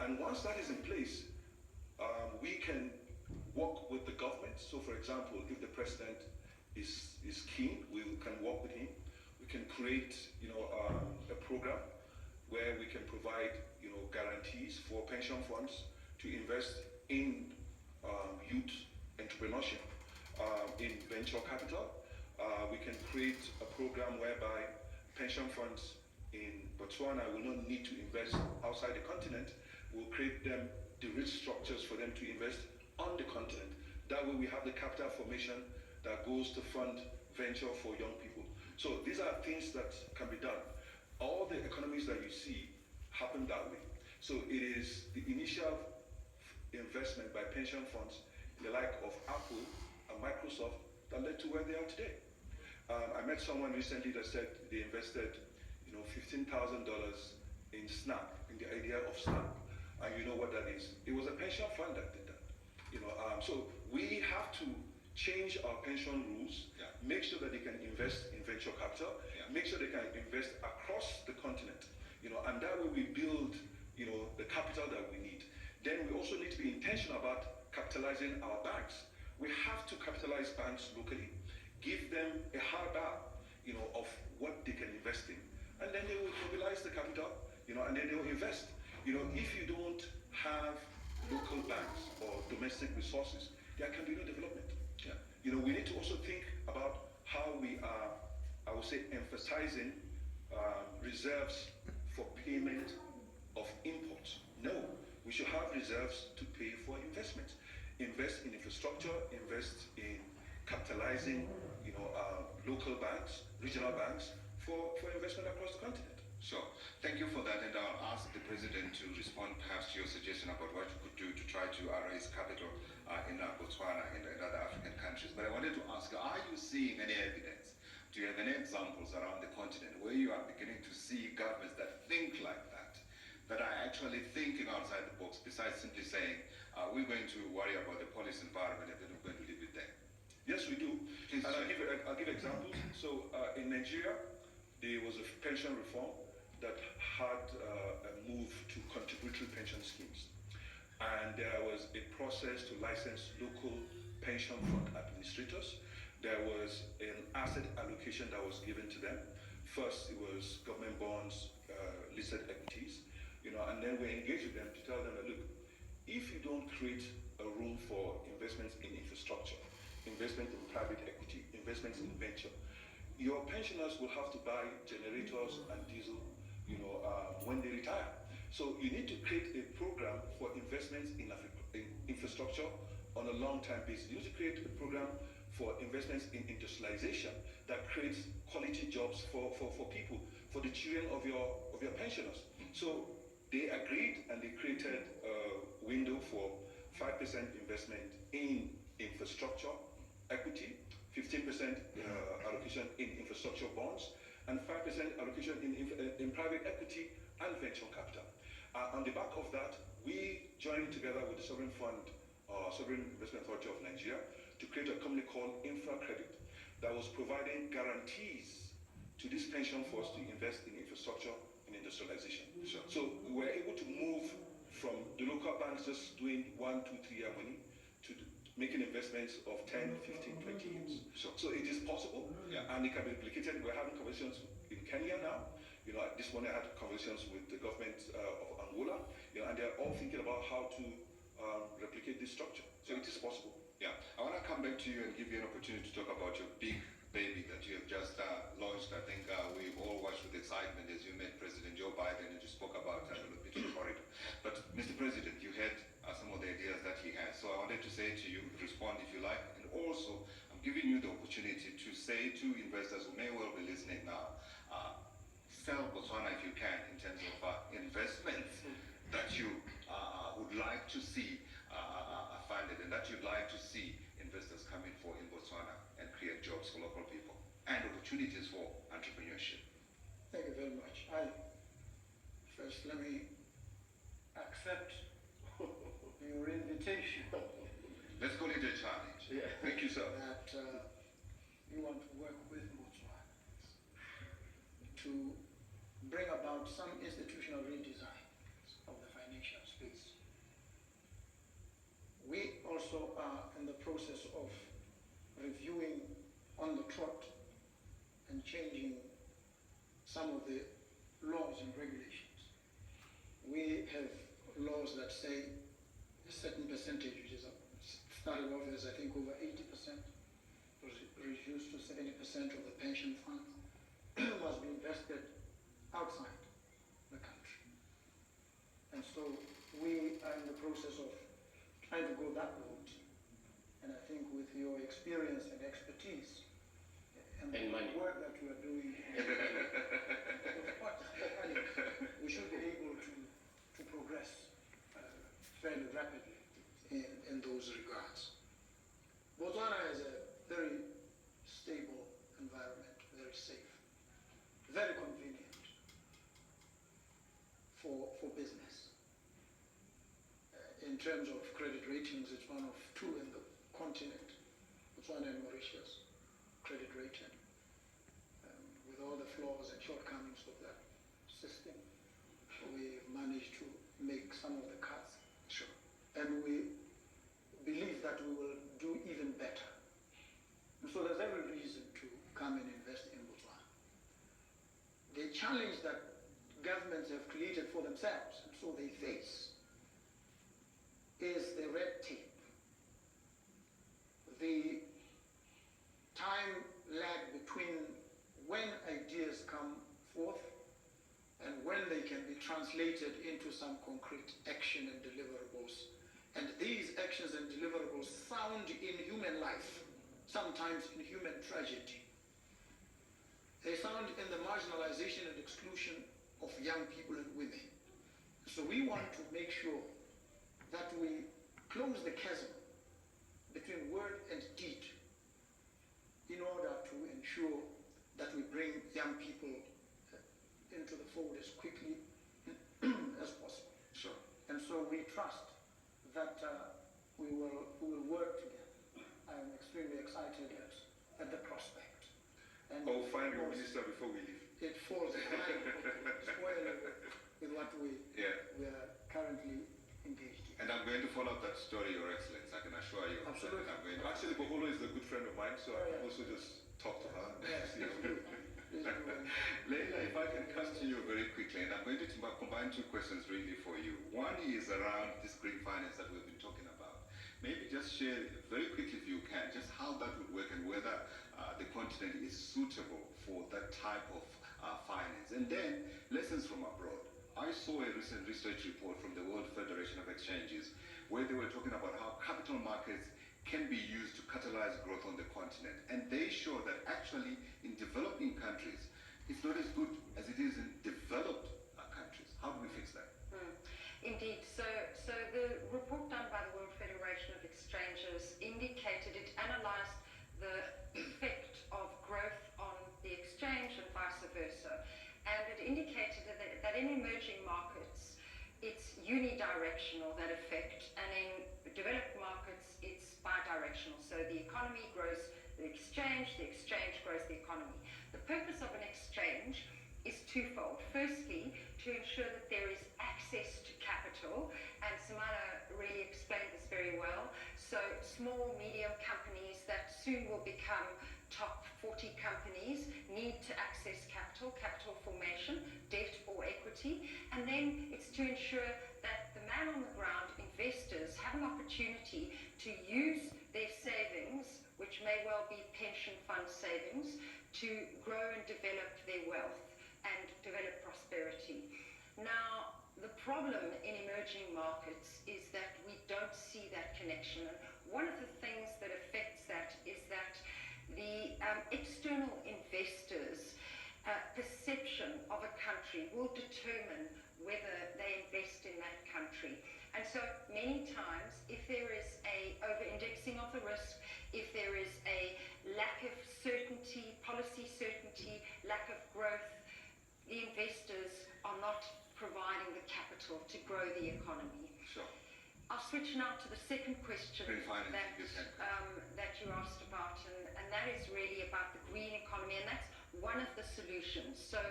And once that is in place, we can work with the government. So for example, if the president is keen, we can work with him. We can create, a program where we can provide, guarantees for pension funds to invest in youth entrepreneurship, in venture capital. We can create a program whereby pension funds in Botswana will not need to invest outside the continent. We'll create them the rich structures for them to invest on the continent. That way we have the capital formation that goes to fund venture for young people. So these are things that can be done. All the economies that you see happen that way. So it is the initial investment by pension funds, the like of Apple and Microsoft, that led to where they are today. I met someone recently that said they invested, $15,000 in Snap, in the idea of Snap. And you know what that is? It was a pension fund that did that. So we have to change our pension rules, make sure that they can invest in venture capital, make sure they can invest across the continent, and that way we build, the capital that we need. Then we also need to be intentional about capitalizing our banks. We have to capitalize banks locally, give them a hard bar, of what they can invest in, and then they will mobilize the capital, and then they will invest. If you don't have local banks or domestic resources, there can be no development. We need to also think about how we are, I would say, emphasizing reserves for payment of imports. No, we should have reserves to pay for investments. Invest in infrastructure, invest in capitalizing, local banks, regional banks for investment across the continent. Sure. Thank you for that, and I'll ask the President to respond perhaps to your suggestion about what you could do to try to raise capital in Botswana and other African countries. But I wanted to ask, are you seeing any evidence? Do you have any examples around the continent where you are beginning to see governments that think like that are actually thinking outside the box, besides simply saying, we're going to worry about the policy environment and then we're going to leave it there? Yes, we do. And I'll give examples. So in Nigeria, there was a pension reform that had a move to contributory pension schemes. And there was a process to license local pension fund administrators. There was an asset allocation that was given to them. First, it was government bonds, listed equities, and then we engaged with them to tell them that, look, if you don't create a rule for investments in infrastructure, investment in private equity, investments in venture, your pensioners will have to buy generators and diesel, when they retire. So you need to create a program for investments in infrastructure on a long-term basis. You need to create a program for investments in industrialization that creates quality jobs for people, for the children of your pensioners. So they agreed and they created a window for 5% investment in infrastructure equity, 15% allocation in infrastructure bonds, and 5% allocation in private equity and venture capital. On the back of that, we joined together with the Sovereign Fund, Sovereign Investment Authority of Nigeria, to create a company called InfraCredit that was providing guarantees to these pension funds to invest in infrastructure and industrialization. Sure. So we were able to move from the local banks just doing 1, 2, 3 year money to making investments of 10, 15, 20 years. Sure. So it is possible, and it can be replicated. We're having conversations in Kenya now. This morning I had conversations with the government of Angola, and they're all thinking about how to replicate this structure. So it is possible. Yeah, I want to come back to you and give you an opportunity to talk about your big baby that you have just launched. I think we've all watched with excitement as you met President Joe Biden and you spoke about the Lupita corridor. But Mr. President, you had some of the ideas that he has. So I wanted to say to you, respond if you like, and also I'm giving you the opportunity to say to investors who may well be listening now, sell Botswana if you can in terms of investments that you would like to see funded and that you'd like to see investors come in for in Botswana and create jobs for local people and opportunities for entrepreneurship. Thank you very much. First let me accept your invitation. Let's call it a challenge. Yeah. Thank you, sir. That you want to work with Botswana to bring about some institutional redesign of the financial space. reviewing on the trot and changing some of the laws and regulations. We have laws that say a certain percentage, which is started off as I think over 80%, was reduced to 70% of the pension funds must be invested outside the country. And so we are in the process of trying to go that route. And I think with your experience and expertise and the money. work that you are doing, we should be able to progress fairly rapidly in those regards. Botswana has a very stable environment, very safe, very convenient for business. In terms of credit ratings, it's one of two in the continent, Botswana and Mauritius, credit rated. With all the flaws and shortcomings of that system, we've managed to make some of the cuts. Sure. And we believe that we will do even better. And so there's every reason to come and invest in Botswana. The challenge that governments have created for themselves, and so they face, is the red tape. The time lag between when ideas come forth and when they can be translated into some concrete action and deliverables. And these actions and deliverables sound in human life, sometimes in human tragedy. They sound in the marginalization and exclusion of young people and women. So we want to make sure that we close the chasm between word and deed in order to ensure that we bring young people into the fold as quickly as possible. Sure. And so we trust that we will work together. I'm extremely excited at the prospect. And Finally, Minister, before we leave. it falls squarely with what we are currently engaged in. And I'm going to follow up that story, Your Excellency, I can assure you. Absolutely. I'm going to Actually, Boholo is a good friend of mine, so I can yeah. also just talk to her. Yes, See how please do. Leila, if I can come to you very quickly, and I'm going to combine two questions really for you. One is around this green finance that we've been talking about. Maybe just share very quickly, if you can, just how that would work and whether the continent is suitable for that type of finance. And then, lessons from abroad. I saw a recent research report from the World Federation of Exchanges where they were talking about how capital markets can be used to catalyze growth on the continent. And they show that actually in developing countries, it's not as good as it is in developed countries. How do we fix that? Indeed. So the report done by the World Federation of Exchanges indicated, it analyzed the effect of growth on the exchange and vice versa. And it indicated that in emerging markets, it's unidirectional, that effect, and in developed markets, it's bidirectional. So the economy grows the exchange grows the economy. The purpose of an exchange is twofold. Firstly, to ensure that there is access to capital, and Samana really explained this very well. So small, medium companies that soon will become top 40 companies need to access capital formation, debt or equity, and then it's to ensure that the man on the ground, investors, have an opportunity to use their savings, which may well be pension fund savings, to grow and develop their wealth and develop prosperity. Now, the problem in emerging markets is that we don't see that connection. And one of the things that affects that is that the external investors' perception of a country will determine whether they invest in that country. And so many times, if there is a over-indexing of the risk, if there is a lack of certainty, policy certainty, lack of growth, the investors are not providing the capital to grow the economy. Sure. I'll switch now to the second question Green finance, that you asked about, and that is really about the green economy, and that's one of the solutions. So,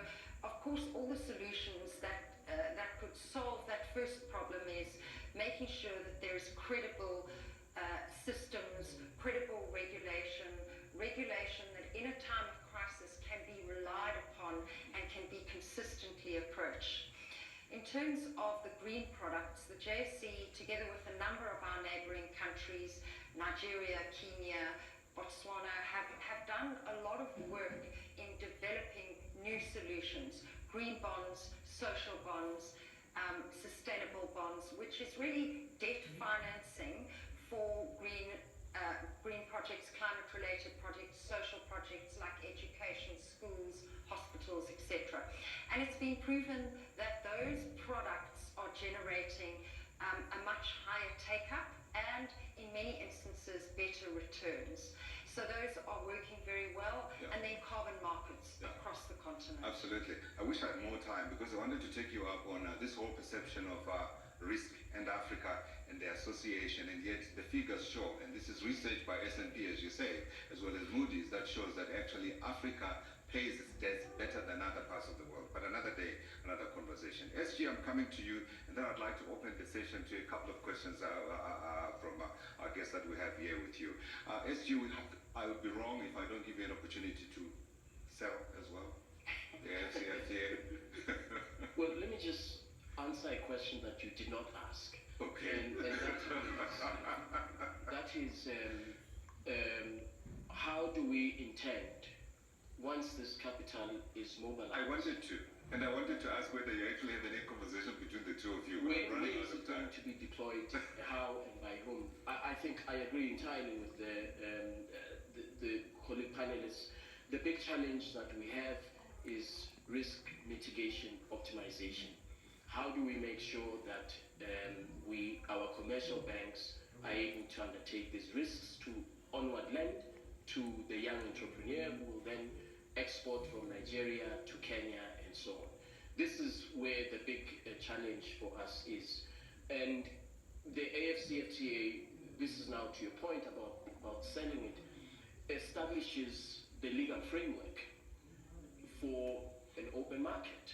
of course, all the solutions that could solve that first problem is making sure that there is credible systems, credible regulation, regulation that in a time of crisis can be relied upon and can be consistently approached. In terms of the green products, the JSE, together with a number of our neighboring countries, Nigeria, Kenya, Botswana, have done a lot of work in developing new solutions, green bonds, social bonds, sustainable bonds, which is really debt financing for green projects, climate-related projects, social projects like education, schools, hospitals, etc. And it's been proven that those products are generating a much higher take-up and, in many instances, better returns. So those are working very well, and then carbon markets across the continent. Absolutely. I wish I had more time because I wanted to take you up on this whole perception of risk and Africa and the association, and yet the figures show, and this is research by S&P, as you say, as well as Moody's, that shows that actually Africa pays its debts better than other parts of the world. But another day, another conversation. SG, I'm coming to you, and then I'd like to open the session to a couple of questions from our guests that we have here with you. SG, I would be wrong if I don't give you an opportunity to sell as well. Yes. Well, let me just answer a question that you did not ask. Okay. And that is how do we intend, once this capital is mobilized? I wanted to ask whether you actually have any conversation between the two of you. Where is it going to be deployed, how and by whom? I think I agree entirely with the colleague panelists. The big challenge that we have is risk mitigation optimization. How do we make sure that our commercial banks are able to undertake these risks to onward lend to the young entrepreneur who will then export from Nigeria to Kenya and so on. This is where the big challenge for us is. And the AFCFTA, this is now to your point about selling it, establishes the legal framework for an open market.